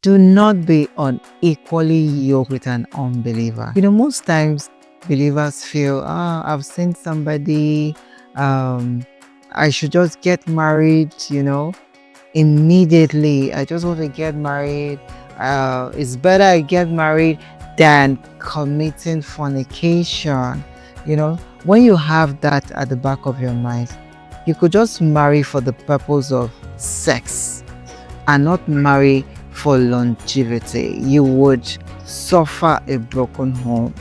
Do not be unequally yoked with an unbeliever. Most times believers feel, I've seen somebody, I should just get married, immediately. I just want to get married. It's better I get married than committing fornication. When you have that at the back of your mind, you could just marry for the purpose of sex and not marry for longevity. You would suffer a broken home,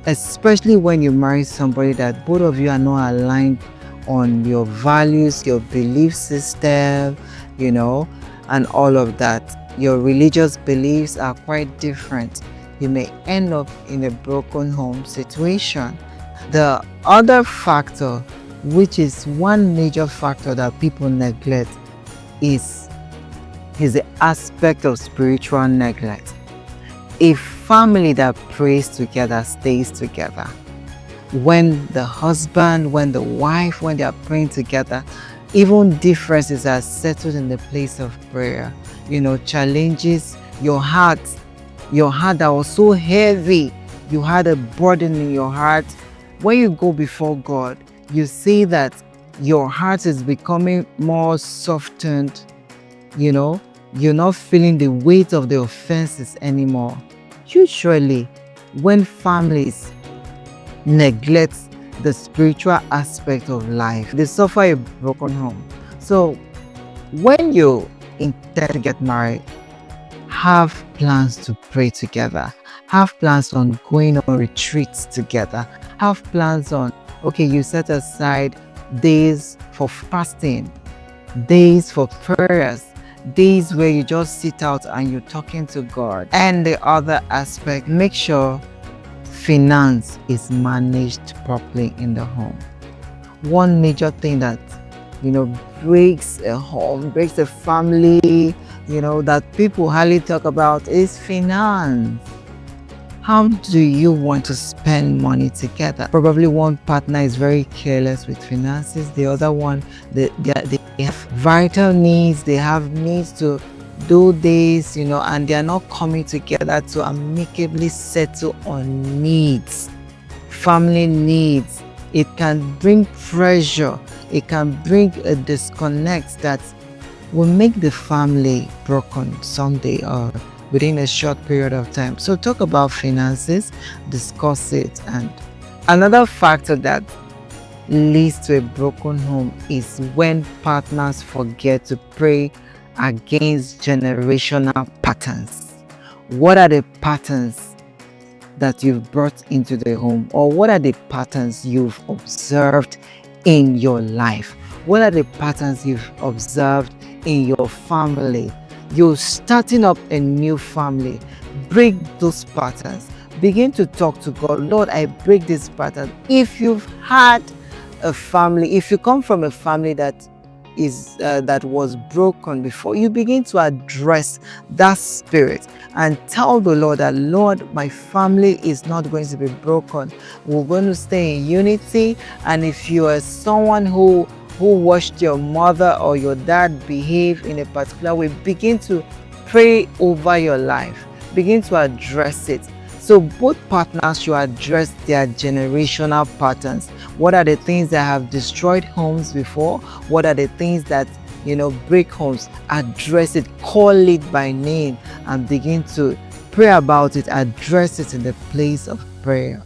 especially when you marry somebody that both of you are not aligned on your values, your belief system, and all of that. Your religious beliefs are quite different. You may end up in a broken home situation. The other factor, which is one major factor that people neglect, is the aspect of spiritual neglect. A family that prays together stays together. When the husband, when the wife, when they are praying together, even differences are settled in the place of prayer. Challenges, your heart that was so heavy, you had a burden in your heart. When you go before God, you see that your heart is becoming more softened. You're not feeling the weight of the offenses anymore. Usually, when families neglect the spiritual aspect of life, they suffer a broken home. So, when you intend to get married, have plans to pray together. Have plans on going on retreats together. Have plans on, you set aside days for fasting, days for prayers, days where you just sit out and you're talking to God. And the other aspect, make sure finance is managed properly in the home. One major thing that breaks a home, breaks a family, that people hardly talk about is finance. How do you want to spend money together? Probably one partner is very careless with finances. The other one, they have vital needs. They have needs to do this, and they are not coming together to amicably settle on needs, family needs. It can bring pressure. It can bring a disconnect that will make the family broken someday or within a short period of time. So talk about finances, discuss it. And another factor that leads to a broken home is when partners forget to pray against generational patterns. What are the patterns that you've brought into the home? Or what are the patterns you've observed in your life? What are the patterns you've observed in your family? You're starting up a new family. Break those patterns. Begin to talk to God. Lord, I break this pattern. If you've had a family, if you come from a family that was broken before, you begin to address that spirit and tell the Lord that, Lord, my family is not going to be broken. We're going to stay in unity. And if you are someone who watched your mother or your dad behave in a particular way, begin to pray over your life. Begin to address it. So both partners should address their generational patterns. What are the things that have destroyed homes before? What are the things that, break homes? Address it, call it by name, and begin to pray about it, address it in the place of prayer.